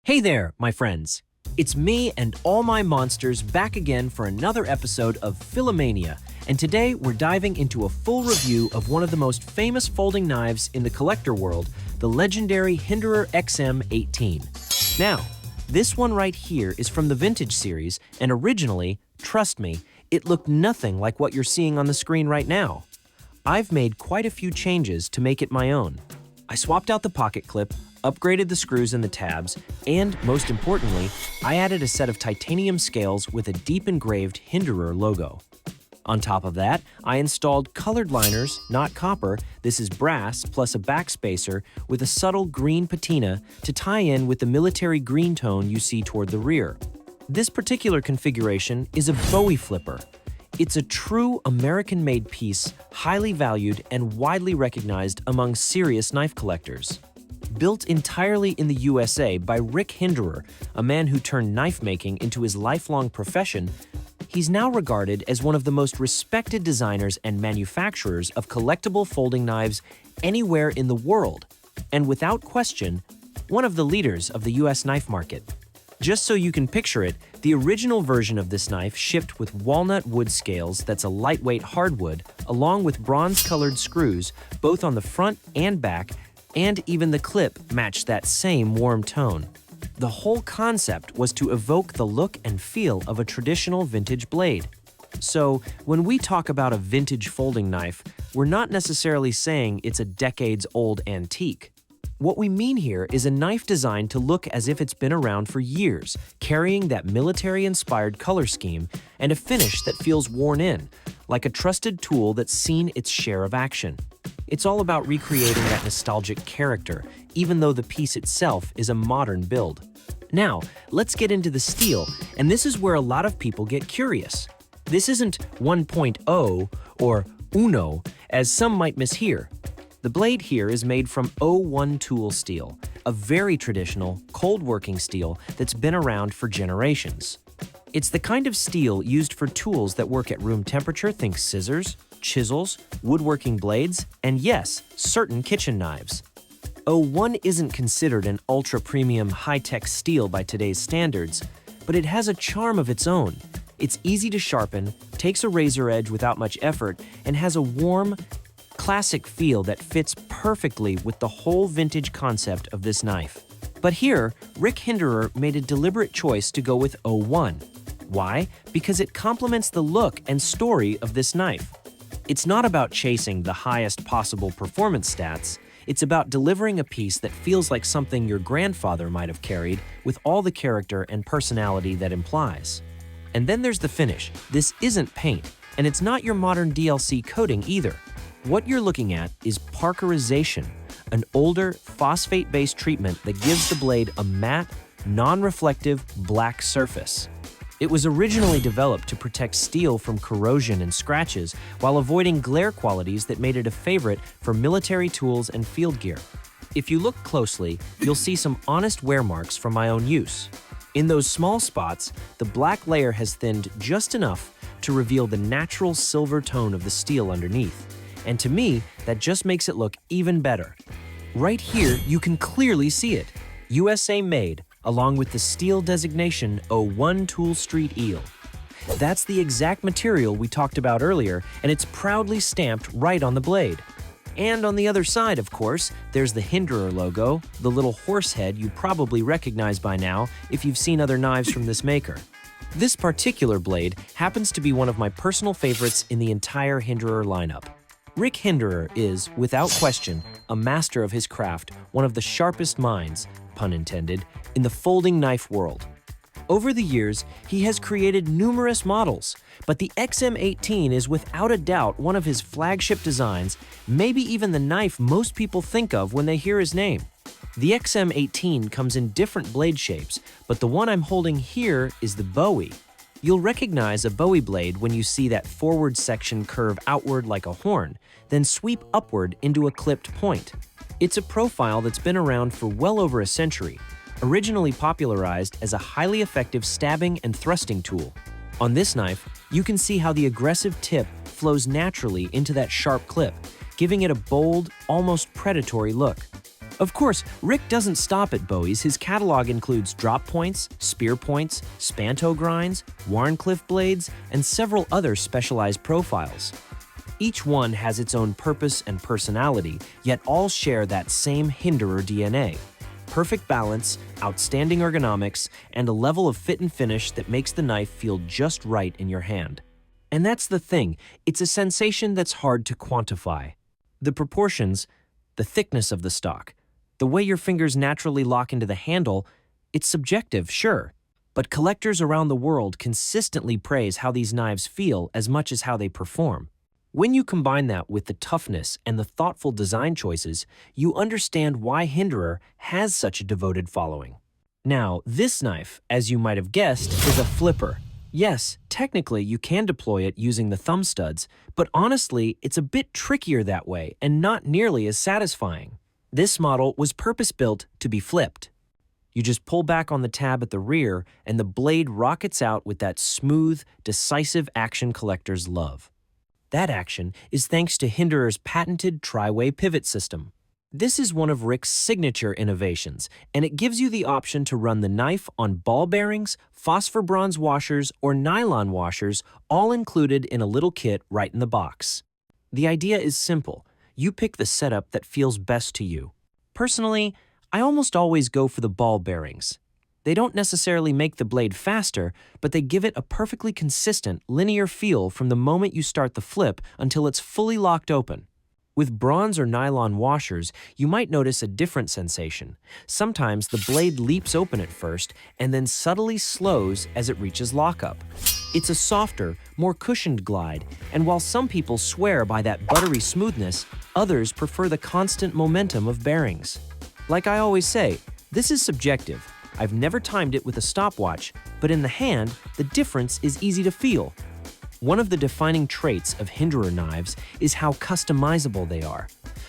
Hey there, my friends. It's me and all my monsters back again for another episode of Filomania, and today we're diving into a full review of one of the most famous folding knives in the collector world, the legendary Hinderer XM-18. Now, this one right here is from the Vintage Series, and originally, trust me, it looked nothing like what you're seeing on the screen right now. I've made quite a few changes to make it my own. I swapped out the pocket clip, upgraded the screws and the tabs, and most importantly, I added a set of titanium scales with a deep engraved Hinderer logo. On top of that, I installed colored liners, not copper. This is brass plus a backspacer with a subtle green patina to tie in with the military green tone you see toward the rear. This particular configuration is a Bowie flipper. It's a true American-made piece, highly valued and widely recognized among serious knife collectors. Built entirely in the USA by Rick Hinderer, a man who turned knife making into his lifelong profession, he's now regarded as one of the most respected designers and manufacturers of collectible folding knives anywhere in the world, and without question, one of the leaders of the US knife market. Just so you can picture it, the original version of this knife shipped with walnut wood scales that's a lightweight hardwood, along with bronze-colored screws, both on the front and back, and even the clip matched that same warm tone. The whole concept was to evoke the look and feel of a traditional vintage blade. So, when we talk about a vintage folding knife, we're not necessarily saying it's a decades-old antique. What we mean here is a knife designed to look as if it's been around for years, carrying that military-inspired color scheme and a finish that feels worn in, like a trusted tool that's seen its share of action. It's all about recreating that nostalgic character, even though the piece itself is a modern build. Now, let's get into the steel, and this is where a lot of people get curious. This isn't 1.0 or uno, as some might mishear. The blade here is made from 01 tool steel, a very traditional, cold-working steel that's been around for generations. It's the kind of steel used for tools that work at room temperature, think scissors, chisels, woodworking blades, and yes, certain kitchen knives. 01 isn't considered an ultra-premium high-tech steel by today's standards, but it has a charm of its own. It's easy to sharpen, takes a razor edge without much effort, and has a warm, classic feel that fits perfectly with the whole vintage concept of this knife. But here, Rick Hinderer made a deliberate choice to go with 01. Why? Because it complements the look and story of this knife. It's not about chasing the highest possible performance stats. It's about delivering a piece that feels like something your grandfather might have carried, with all the character and personality that implies. And then there's the finish. This isn't paint, and it's not your modern DLC coating either. What you're looking at is parkerization, an older, phosphate-based treatment that gives the blade a matte, non-reflective black surface. It was originally developed to protect steel from corrosion and scratches while avoiding glare qualities that made it a favorite for military tools and field gear. If you look closely, you'll see some honest wear marks from my own use. In those small spots, the black layer has thinned just enough to reveal the natural silver tone of the steel underneath. And to me, that just makes it look even better. Right here, you can clearly see it. USA made, along with the steel designation 01 Tool Street Eel. That's the exact material we talked about earlier, and it's proudly stamped right on the blade. And on the other side, of course, there's the Hinderer logo, the little horse head you probably recognize by now if you've seen other knives from this maker. This particular blade happens to be one of my personal favorites in the entire Hinderer lineup. Rick Hinderer is, without question, a master of his craft, one of the sharpest minds, pun intended, in the folding knife world. Over the years, he has created numerous models, but the XM-18 is without a doubt one of his flagship designs, maybe even the knife most people think of when they hear his name. The XM-18 comes in different blade shapes, but the one I'm holding here is the Bowie. You'll recognize a Bowie blade when you see that forward section curve outward like a horn, then sweep upward into a clipped point. It's a profile that's been around for well over a century, originally popularized as a highly effective stabbing and thrusting tool. On this knife, you can see how the aggressive tip flows naturally into that sharp clip, giving it a bold, almost predatory look. Of course, Rick doesn't stop at Bowie's. His catalog includes drop points, spear points, spanto grinds, Warncliffe blades, and several other specialized profiles. Each one has its own purpose and personality, yet all share that same Hinderer DNA. Perfect balance, outstanding ergonomics, and a level of fit and finish that makes the knife feel just right in your hand. And that's the thing, it's a sensation that's hard to quantify. The proportions, the thickness of the stock, the way your fingers naturally lock into the handle, it's subjective, sure, but collectors around the world consistently praise how these knives feel as much as how they perform. When you combine that with the toughness and the thoughtful design choices, you understand why Hinderer has such a devoted following. Now, this knife, as you might have guessed, is a flipper. Yes, technically you can deploy it using the thumb studs, but honestly, it's a bit trickier that way and not nearly as satisfying. This model was purpose-built to be flipped. You just pull back on the tab at the rear and the blade rockets out with that smooth, decisive action collectors love. That action is thanks to Hinderer's patented tri-way pivot system. This is one of Rick's signature innovations, and it gives you the option to run the knife on ball bearings, phosphor bronze washers, or nylon washers, all included in a little kit right in the box. The idea is simple. You pick the setup that feels best to you. Personally, I almost always go for the ball bearings. They don't necessarily make the blade faster, but they give it a perfectly consistent, linear feel from the moment you start the flip until it's fully locked open. With bronze or nylon washers, you might notice a different sensation. Sometimes the blade leaps open at first and then subtly slows as it reaches lockup. It's a softer, more cushioned glide, and while some people swear by that buttery smoothness, others prefer the constant momentum of bearings. Like I always say, this is subjective. I've never timed it with a stopwatch, but in the hand, the difference is easy to feel. One of the defining traits of Hinderer knives is how customizable they are.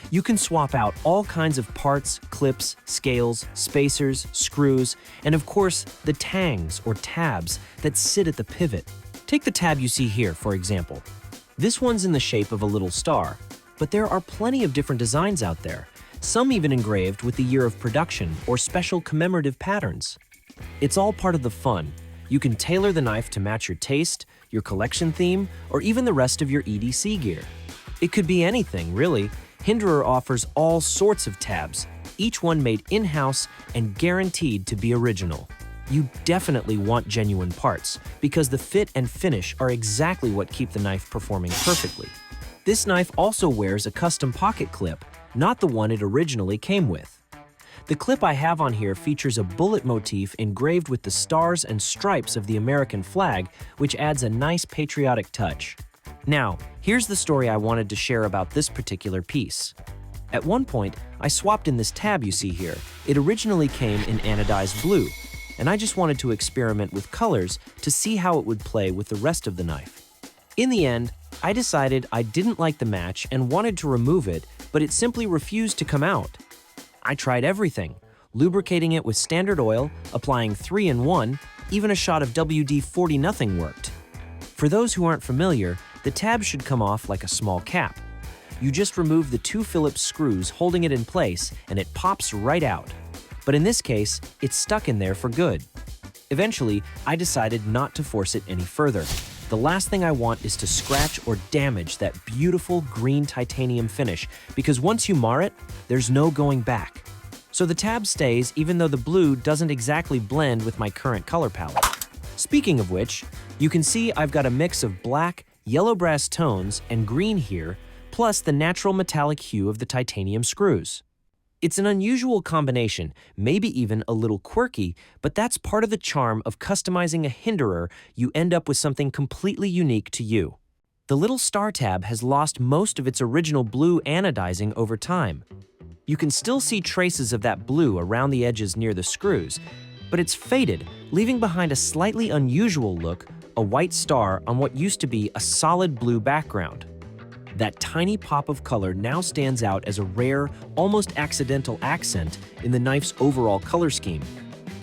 You can swap out all kinds of parts, clips, scales, spacers, screws, and of course, the tangs or tabs that sit at the pivot. Take the tab you see here, for example. This one's in the shape of a little star, but there are plenty of different designs out there, some even engraved with the year of production or special commemorative patterns. It's all part of the fun. You can tailor the knife to match your taste, your collection theme, or even the rest of your EDC gear. It could be anything, really. Hinderer offers all sorts of tabs, each one made in-house and guaranteed to be original. You definitely want genuine parts, because the fit and finish are exactly what keep the knife performing perfectly. This knife also wears a custom pocket clip, not the one it originally came with. The clip I have on here features a bullet motif engraved with the stars and stripes of the American flag, which adds a nice patriotic touch. Now, here's the story I wanted to share about this particular piece. At one point, I swapped in this tab you see here. It originally came in anodized blue, and I just wanted to experiment with colors to see how it would play with the rest of the knife. In the end, I decided I didn't like the match and wanted to remove it, but it simply refused to come out. I tried everything, lubricating it with standard oil, applying 3-in-1, even a shot of WD-40 nothing worked. For those who aren't familiar, the tab should come off like a small cap. You just remove the 2 Phillips screws holding it in place and it pops right out. But in this case, it's stuck in there for good. Eventually, I decided not to force it any further. The last thing I want is to scratch or damage that beautiful green titanium finish, because once you mar it, there's no going back. So the tab stays even though the blue doesn't exactly blend with my current color palette. Speaking of which, you can see I've got a mix of black, yellow brass tones, and green here, plus the natural metallic hue of the titanium screws. It's an unusual combination, maybe even a little quirky, but that's part of the charm of customizing a Hinderer. You end up with something completely unique to you. The little star tab has lost most of its original blue anodizing over time. You can still see traces of that blue around the edges near the screws, but it's faded, leaving behind a slightly unusual look, a white star on what used to be a solid blue background. That tiny pop of color now stands out as a rare, almost accidental accent in the knife's overall color scheme.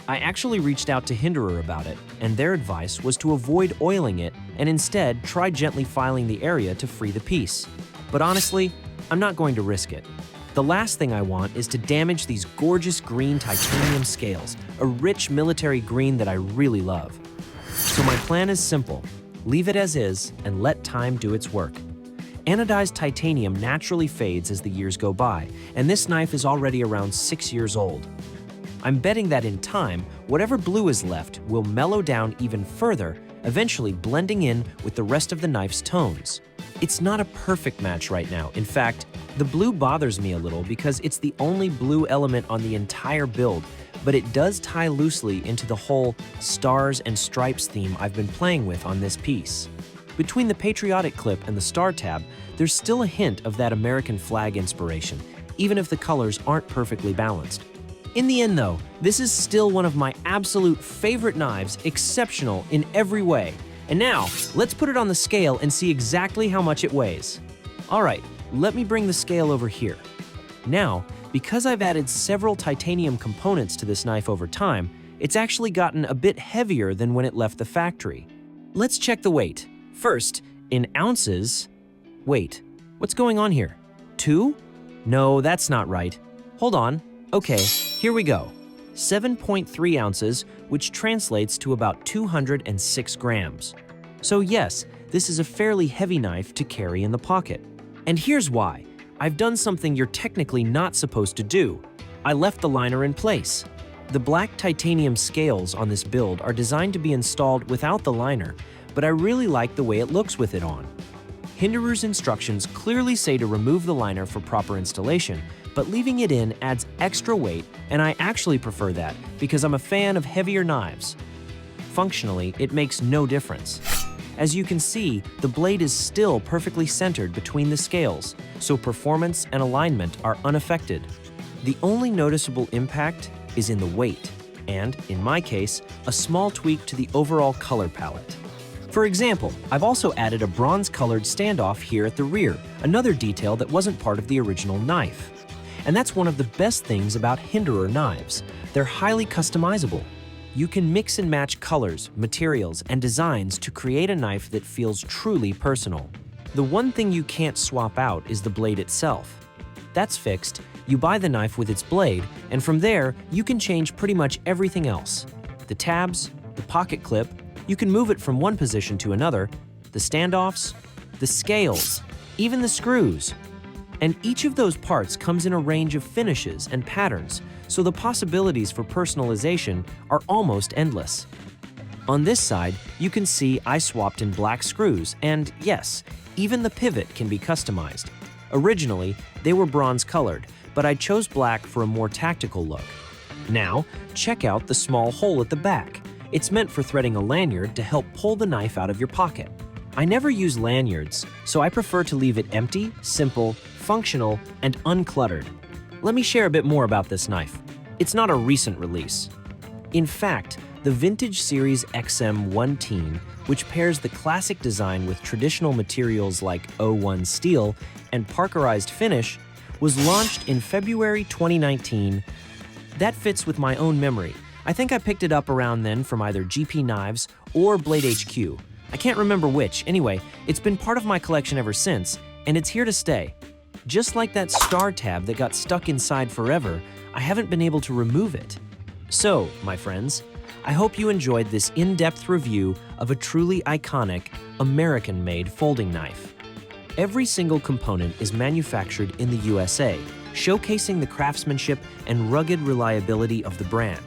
I actually reached out to Hinderer about it, and their advice was to avoid oiling it and instead try gently filing the area to free the piece. But honestly, I'm not going to risk it. The last thing I want is to damage these gorgeous green titanium scales, a rich military green that I really love. So my plan is simple. Leave it as is and let time do its work. Anodized titanium naturally fades as the years go by, and this knife is already around 6 years old. I'm betting that in time, whatever blue is left will mellow down even further, eventually blending in with the rest of the knife's tones. It's not a perfect match right now. In fact, the blue bothers me a little because it's the only blue element on the entire build, but it does tie loosely into the whole stars and stripes theme I've been playing with on this piece. Between the patriotic clip and the star tab, there's still a hint of that American flag inspiration, even if the colors aren't perfectly balanced. In the end though, this is still one of my absolute favorite knives, exceptional in every way. And now, let's put it on the scale and see exactly how much it weighs. Alright, let me bring the scale over here. Now, because I've added several titanium components to this knife over time, it's actually gotten a bit heavier than when it left the factory. Let's check the weight. First, in ounces… Wait, what's going on here? 2? No, that's not right. Hold on. Okay, here we go. 7.3 ounces, which translates to about 206 grams. So yes, this is a fairly heavy knife to carry in the pocket. And here's why. I've done something you're technically not supposed to do. I left the liner in place. The black titanium scales on this build are designed to be installed without the liner, but I really like the way it looks with it on. Hinderer's instructions clearly say to remove the liner for proper installation, but leaving it in adds extra weight, and I actually prefer that because I'm a fan of heavier knives. Functionally, it makes no difference. As you can see, the blade is still perfectly centered between the scales, so performance and alignment are unaffected. The only noticeable impact is in the weight, and, in my case, a small tweak to the overall color palette. For example, I've also added a bronze-colored standoff here at the rear, another detail that wasn't part of the original knife. And that's one of the best things about Hinderer knives. They're highly customizable. You can mix and match colors, materials, and designs to create a knife that feels truly personal. The one thing you can't swap out is the blade itself. That's fixed. You buy the knife with its blade, and from there, you can change pretty much everything else. The tabs, the pocket clip, you can move it from one position to another, the standoffs, the scales, even the screws. And each of those parts comes in a range of finishes and patterns, so the possibilities for personalization are almost endless. On this side, you can see I swapped in black screws, and yes, even the pivot can be customized. Originally, they were bronze-colored, but I chose black for a more tactical look. Now, check out the small hole at the back. It's meant for threading a lanyard to help pull the knife out of your pocket. I never use lanyards, so I prefer to leave it empty, simple, functional, and uncluttered. Let me share a bit more about this knife. It's not a recent release. In fact, the Vintage Series XM-18, which pairs the classic design with traditional materials like O1 steel and parkerized finish, was launched in February 2019. That fits with my own memory. I think I picked it up around then from either GP Knives or Blade HQ. I can't remember which. Anyway, it's been part of my collection ever since, and it's here to stay. Just like that star tab that got stuck inside forever, I haven't been able to remove it. So, my friends, I hope you enjoyed this in-depth review of a truly iconic, American-made folding knife. Every single component is manufactured in the USA, showcasing the craftsmanship and rugged reliability of the brand.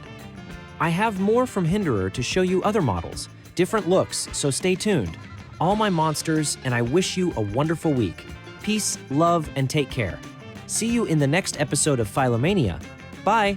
I have more from Hinderer to show you other models, different looks, so stay tuned. All my monsters, and I wish you a wonderful week. Peace, love, and take care. See you in the next episode of Filomania. Bye!